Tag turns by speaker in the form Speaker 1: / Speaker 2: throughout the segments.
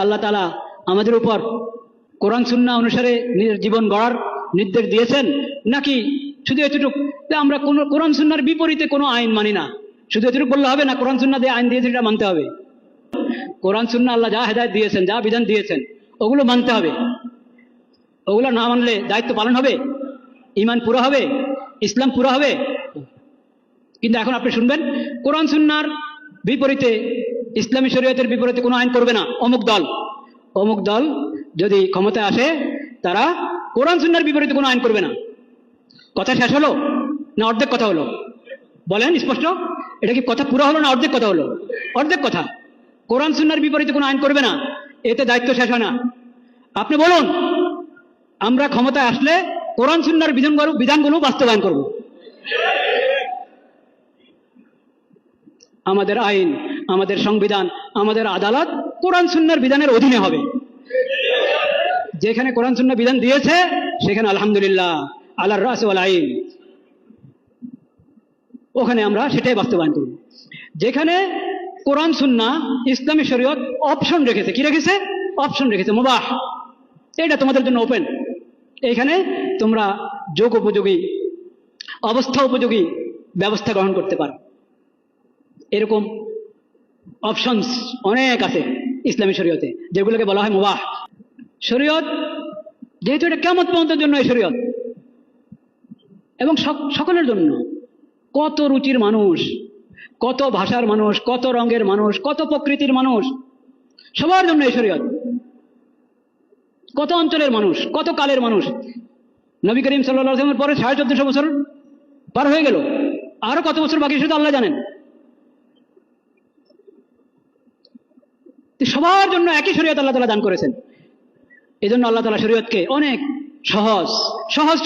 Speaker 1: আল্লাহ তাআলা আমাদের উপর কোরআন সুন্নাহ অনুসারে নিজের জীবন গড়ার নির্দেশ দিয়েছেন, নাকি শুধু এতটুকু যে আমরা কোনো কোরআন সুন্নাহর বিপরীতে কোনো আইন মানি না, শুধু এতটুকু বললে হবে না? কোরআন সুন্নাহ দিয়ে আইন দিয়েছে এটা মানতে হবে। কোরআন সুন্নাহ আল্লাহ যা হেদায়েত দিয়েছেন, যা বিধান দিয়েছেন, ওগুলো মানতে হবে। ওগুলো না মানলে দায়িত্ব পালন হবে, ঈমান পুরো হবে, ইসলাম পুরো হবে? কিন্তু এখন আপনি শুনবেন কোরআন সুন্নাহর বিপরীতে, ইসলামী শরীয়তের বিপরীতে কোনো আইন করবে না অমুক দল যদি ক্ষমতায় আসে তারা কোরআন সুন্নাহর বিপরীতে কোনো আইন করবে না। কথা শেষ হলো না অর্ধেক কথা হলো? বলেন স্পষ্ট, এটা কি কথা পুরো হলো না অর্ধেক কথা হলো? অর্ধেক কথা। কোরআন সুন্নাহর বিপরীতে কোনো আইন করবে না, এতে দায়িত্ব শেষ হয় না। আপনি বলুন, আমরা ক্ষমতায় আসলে কোরআন সুন্নাহর বিধানগুলো বাস্তবায়ন করব। আমাদের আইন, আমাদের সংবিধান, আমাদের আদালত কোরআন সুন্নাহর বিধানের অধীনে হবে। যেখানে কোরআন সুন্নাহ বিধান দিয়েছে সেখানে আলহামদুলিল্লাহ আলার রাস ওয়াল আইন, ওখানে আমরা সেটাই বাস্তবায়ন করব। যেখানে কোরআন সুন্নাহ ইসলামী শরীয়ত অপশন রেখেছে, কি রেখেছে? অপশন রেখেছে, মুবাহ, এটা তোমাদের জন্য ওপেন, এখানে তোমরা যোগ উপযোগী, অবস্থা উপযোগী ব্যবস্থা গ্রহণ করতে পারো। এরকম অপশনস অনেক আছে ইসলামী শরীয়তে, যেগুলোকে বলা হয় মুবাহ। শরীয়ত যেহেতু এটা কিয়ামত পর্যন্তের জন্য, এই শরীয়ত এবং সকলের জন্য, কত রুচির মানুষ, কত ভাষার মানুষ, কত রঙের মানুষ, কত প্রকৃতির মানুষ, সবার জন্য এই শরীয়ত। কত অঞ্চলের মানুষ, কত কালের মানুষ। নবী করিম সাল্লাল্লাহু আলাইহি ওয়াসাল্লামের পরে 1450 বছর পার হয়ে গেল, আরো কত বছর বাকি শুধু আল্লাহ জানেন। সবার জন্য একই শরীয়ত আল্লাহ তাআলা দান করেছেন। এই জন্য আল্লাহ তাআলা শরীয়তকে অনেক সহজ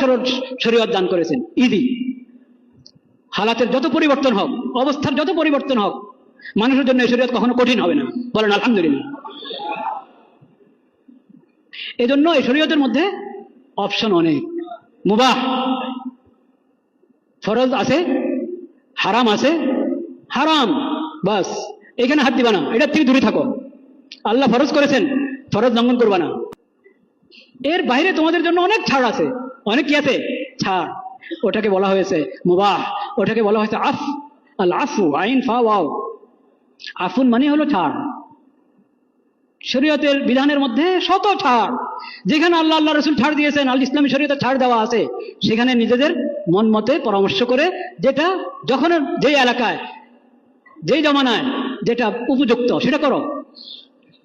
Speaker 1: সরল শরীয়ত দান করেছেন। ইজি, হালাতের যত পরিবর্তন হোক, অবস্থার যত পরিবর্তন হোক, মানুষের জন্য এই শরীয়ত কখনো কঠিন হবে না। বলেন আলহামদুলিল্লাহ। এই জন্য এই শরীয়তের মধ্যে অপশন অনেক। মুবাহ, ফরজ আছে, হারাম আছে। হারাম বাস, এখানে হাত দিবা না, এটার থেকে দূরে থাকো। আল্লাহ ফরজ করেছেন, ফরজ লঙ্ঘন করবা না। এর বাইরে তোমাদের জন্য অনেক ছাড় আছে। অনেক কি আছে? ছাড়। ওটাকে বলা হয়েছে মুবাহ, ওটাকে বলা হয়েছে আফ, আল আফু, আইন ফা ওয়াও। আফুন মানে হলো ছাড়। শরীয়তের বিধানের মধ্যে শত ছাড়। যেখানে আল্লাহ রাসূল ছাড় দিয়েছেন, আল ইসলামী শরীয়তে ছাড় দেওয়া আছে, সেখানে নিজেদের মন মতে পরামর্শ করে, যেটা যখন যেই এলাকায় যেই জমানায় যেটা উপযুক্ত সেটা করো।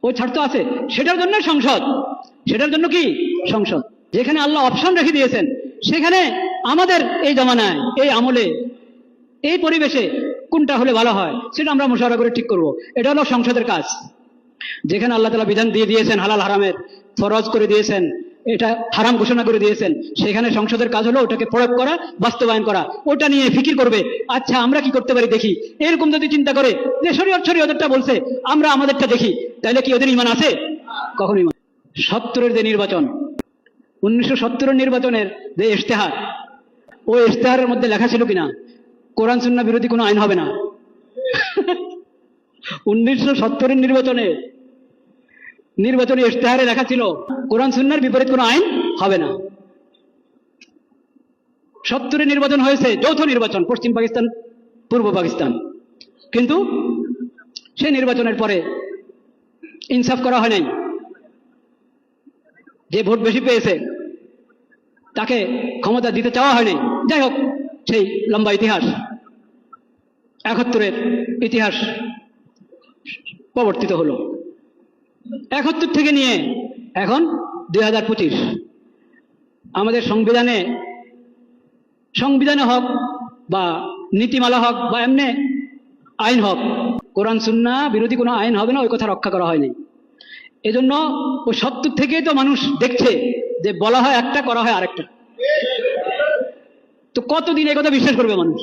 Speaker 1: ওই ছাড় তো আছে, সেটার জন্য সংসদ, সেটার জন্য কি সংসদ। যেখানে আল্লাহ অপশন রেখে দিয়েছেন, সেখানে আমাদের এই জমানায়, এই আমলে, এই পরিবেশে কোনটা হলে ভালো হয় সেটা আমরা মুশাওয়ারা করে ঠিক করব। এটা হলো সংসদের কাজ। যেখানে আল্লাহ তাআলা বিধান দিয়ে দিয়েছেন, হালাল হারামের ফরজ করে দিয়েছেন, এটা হারাম ঘোষণা করে দিয়েছেন, সেখানে সংসদের কাজ হলো ওটাকে প্রয়োগ করা, বাস্তবায়ন করা। ওটা নিয়ে ফিকির করবে, আচ্ছা আমরা কি করতে পারি দেখি। এরকম যদি চিন্তা করে যে শরীয়তটা বলছে, আমরা আমাদেরটা দেখি, তাহলে কি ওদের ঈমান আছে? কখনো ঈমান। 70-এর যে নির্বাচন, 1970-এর নির্বাচনের যে ইশতেহার, ওই ইশতেহারের মধ্যে লেখা ছিল কিনা কোরআন সুন্নাহ বিরোধী কোনো আইন হবে না? 1970-এর নির্বাচনী ইশতেহারে লেখা ছিল কোরআন সুন্নাহর বিপরীত কোনো আইন হবে না। 70-এর নির্বাচন হয়েছে, যৌথ নির্বাচন, পশ্চিম পাকিস্তান, পূর্ব পাকিস্তান। কিন্তু সেই নির্বাচনের পরে ইনসাফ করা হয় নাই। যে ভোট বেশি পেয়েছে তাকে ক্ষমতা দিতে চাওয়া হয় নাই। যাই হোক, সেই লম্বা ইতিহাস, 71-এর ইতিহাস প্রবর্তিত হলো। 71 থেকে নিয়ে এখন 2025, আমাদের সংবিধানে হোক বা নীতিমালা হোক বা এমনি আইন হোক, কোরআন সুন্নাহ বিরোধী কোনো আইন হবে না, ওই কথা রক্ষা করা হয়নি। এজন্য ওই 70 থেকেই তো মানুষ দেখছে যে বলা হয় একটা, করা হয় আরেকটা। তো কতদিন এই কথা বিশ্বাস করবে মানুষ?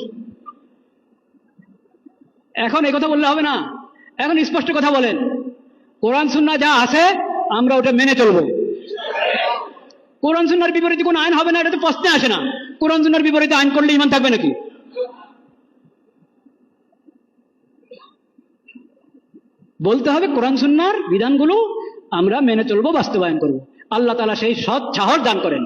Speaker 1: এখন এই কথা বললে হবে না, এখন স্পষ্ট কথা বলেন, কোরআন সুন্নাহ যা আছে আমরা ওটা মেনে চলবো। কোরআন সুন্নাহর বিপরীতে কোনো আইন হবে না, এটা তো প্রশ্নে আসে না। কোরআন সুন্নাহর বিপরীতে আইন করলে ঈমান থাকবে নাকি? বলতে হবে কোরআন সুন্নাহর বিধানগুলো আমরা মেনে চলবো, বাস্তবায়ন করব। আল্লাহ তাআলা সেই সৎ সাহস দান করেন।